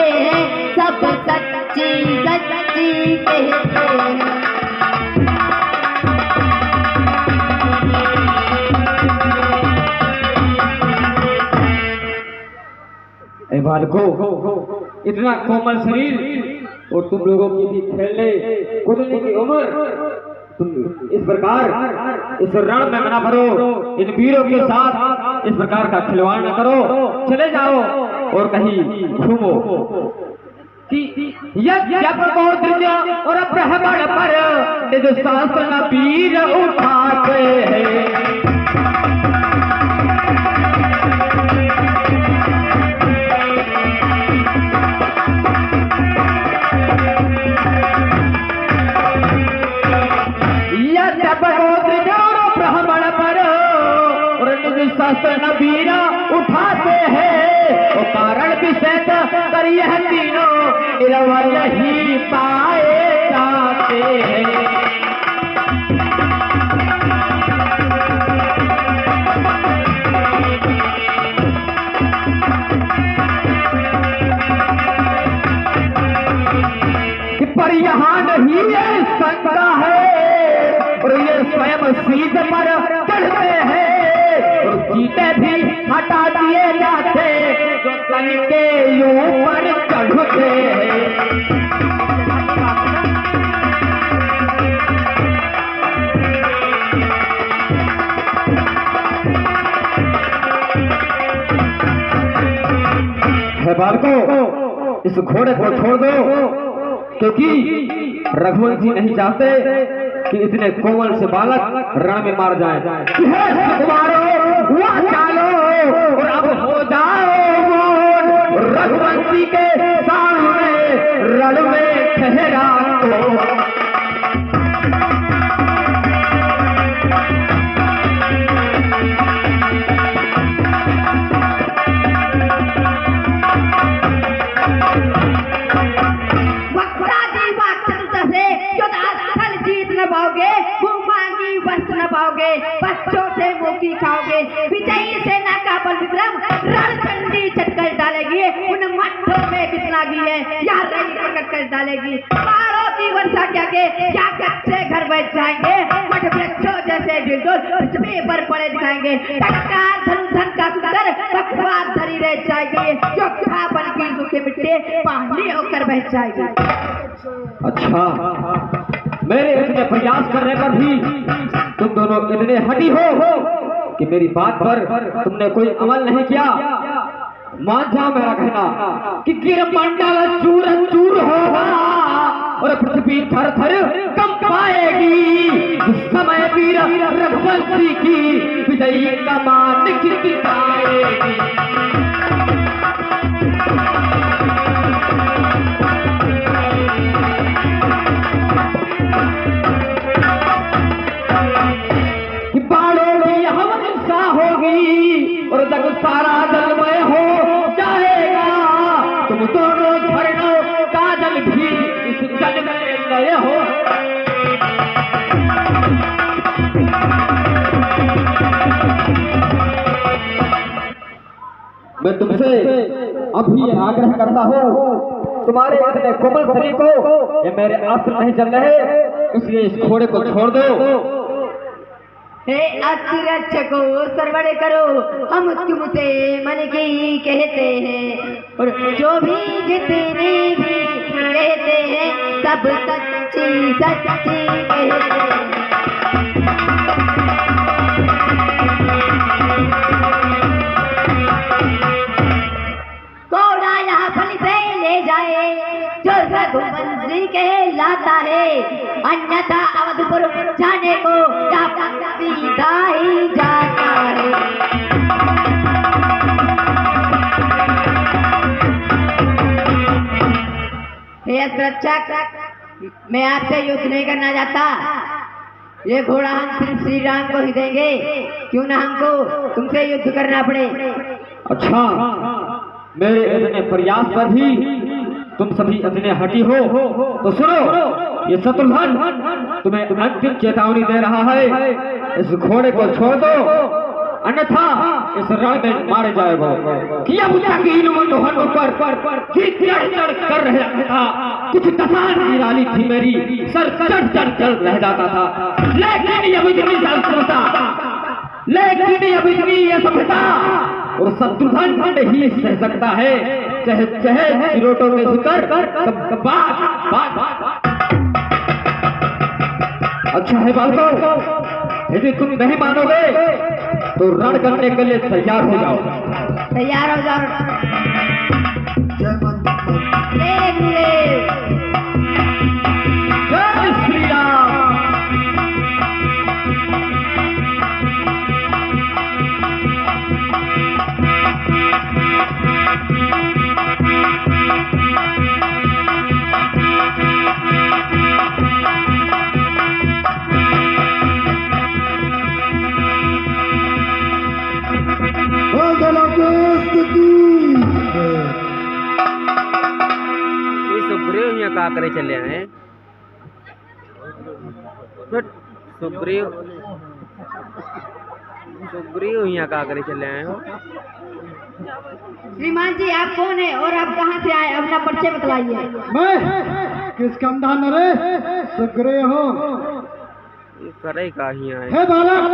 हैं, सब सच्ची सच्ची कहते हैं। बालको, इतना कोमल शरीर और तुम लोगों की भी खेलने कूदने की उम्र, तुम इस प्रकार इस रण में मना करो, इन वीरों के साथ इस प्रकार का खिलवाड़ न करो। चले जाओ और कहीं घूमो कि और अपहरण पर निज शास्त्र का वीर उठाते हैं। शास्त्र नबीरा उठाते हैं, तो कारण विषय कर यह तीनों इरवल ही पाए जाते हैं। पर यहाँ नहीं है शंका है, और ये स्वयं सीध पर चढ़ते हैं, जीते भी हटा दिए जाते जो तन के ऊपर चढ़ते हैं। बालको, इस घोड़े को छोड़ दो, क्योंकि रघुवंशी नहीं चाहते कि इतने कोमल से बालक रण में मार जाए। चालो और अब हो जाओ रघुवंशी के सामने रण में ठहरा तो। बच्चों से मुक्ति खाओगे, विजयी सेना का बल विक्रम रणचंडी चटकर डालेगी, उन मठों में बितलागी है या रंग कर डालेगी। बारों की वर्षा क्या के क्या कच्चे घर बैठ जाएंगे, मठ वृक्षों जैसे बिल्डोल पृथ्वी पर पड़े दिखाएंगे। टक्कर धनुधन का सुंदर बकवास धरी रह जाएगी, जो खापन की सूखे मिट्टी पानी होकर बह जाएगी। अच्छा, मेरे इतने प्रयास करने पर भी तुम दोनों इतने हटी हो कि मेरी बात पर तुमने कोई अमल नहीं किया। मान जाओ मेरा कहना कि गिरमंडल चूर चूर होगा और पृथ्वी थर थर कंप पाएगी। समय वीर रघुवंशी की विजयी कमान खिंचाएगी। और तक सारा जलमय हो जाएगा, तुम दोनों झरनों का जल भी इस जल में गए हो। मैं तुमसे अभी आग्रह करता हूँ, तुम्हारे इतने कोमल शरीर को ये मेरे अस्त्र नहीं चल रहे, इसलिए इस घोड़े को छोड़ दो। हे अस्त्ररक्षको श्रवण करो, हम तुमसे मन की कहते हैं, और जो भी जितने भी कहते हैं सब सच्ची सच्ची कहते हैं। घोड़ा यहाँ फल से ले जाए जो रघुवंशी कहलाता है, अन्यथा अवधपुर जाने को सीधा ही जाता है। हे रक्षक, मैं आपसे युद्ध नहीं करना चाहता, ये घोड़ा हम सिर्फ श्री राम को ही देंगे, क्यों ना हमको तुमसे युद्ध करना पड़े। अच्छा, मेरे इतने प्रयास पर भी तुम सभी इतने हटी हो, तो सुनो, ये शत्रुघ्न तुम्हें अंतिम चेतावनी दे रहा है, इस घोड़े को छोड़ दो अन्यथा इस रण में मारे जाएगा। किया बुझा कि इन मनोहरों पर चढ़ चढ़ कर रह जाता था, कुछ तसान निराली थी मेरी, सर चढ़ चढ़ कर रह जाता था। लेकिन अब इतनी संस्कृता, लेकिन अब इतनी ये सभ्यता और शत्रुघ्न नहीं सह सकता है। चहे चहे चिरोटों में उतर अच्छा है बालकों, यदि तुम नहीं मानोगे तो रण करने के लिए तैयार हो जाओ। तैयार हो जाओ। जय गुरुदेव। जय श्री राम। का करे चले आए सुग्रीव यहाँ का करे चले आए हो। श्रीमान जी आप कौन है और आप कहाँ से आए, अपना परिचय बतलाइए। मैं किस काम धान रे सुग्रीव हो। करे का ही आए हे बालक,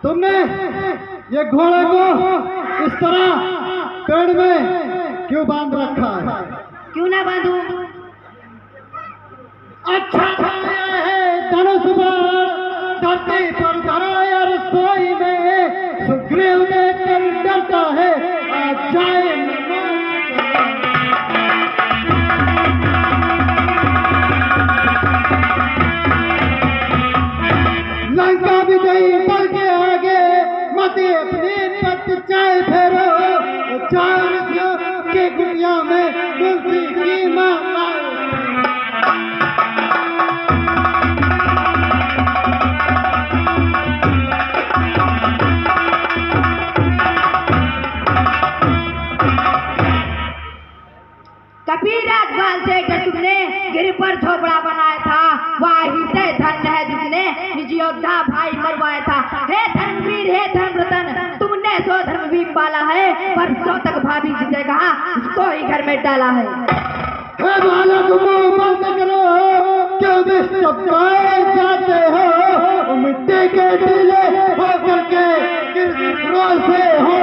तुमने ये घोड़े को इस तरह पेड़ में क्यों बांध रखा है? क्यों ना बांधू? अच्छा है धनुष बाण धरती पर धराया रसोई में, सुग्रीव देख कर डरता है आ जाए लंका विजयी बल के आगे मत अपनी पत चाय फेरो, चार के दुनिया में तुलसी की मां। कबीराज बाल से तुमने गिर पर झोपड़ा बनाया था, वही से धन है जिसने निज योद्धा भाई मरवाया था। हे धर्मवीर हे धर्मरतन, तुमने सो धर्म भी पाला है, पर सौ तक भाभी जिसे कहा उसको ही घर में डाला है। हे बालक मुंह बंद करो, क्यों विश्वास जाते हो, मिट्टी के ढीले हो करके रोल से हो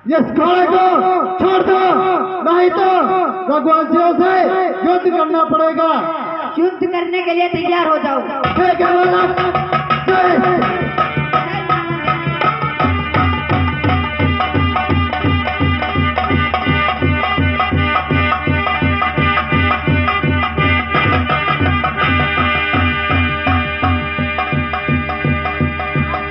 इस घोड़े को छोड़ दो, नहीं तो रघुवंशियों से युद्ध करना पड़ेगा। युद्ध करने के लिए तैयार हो जाओ। ठीक है बालक, जय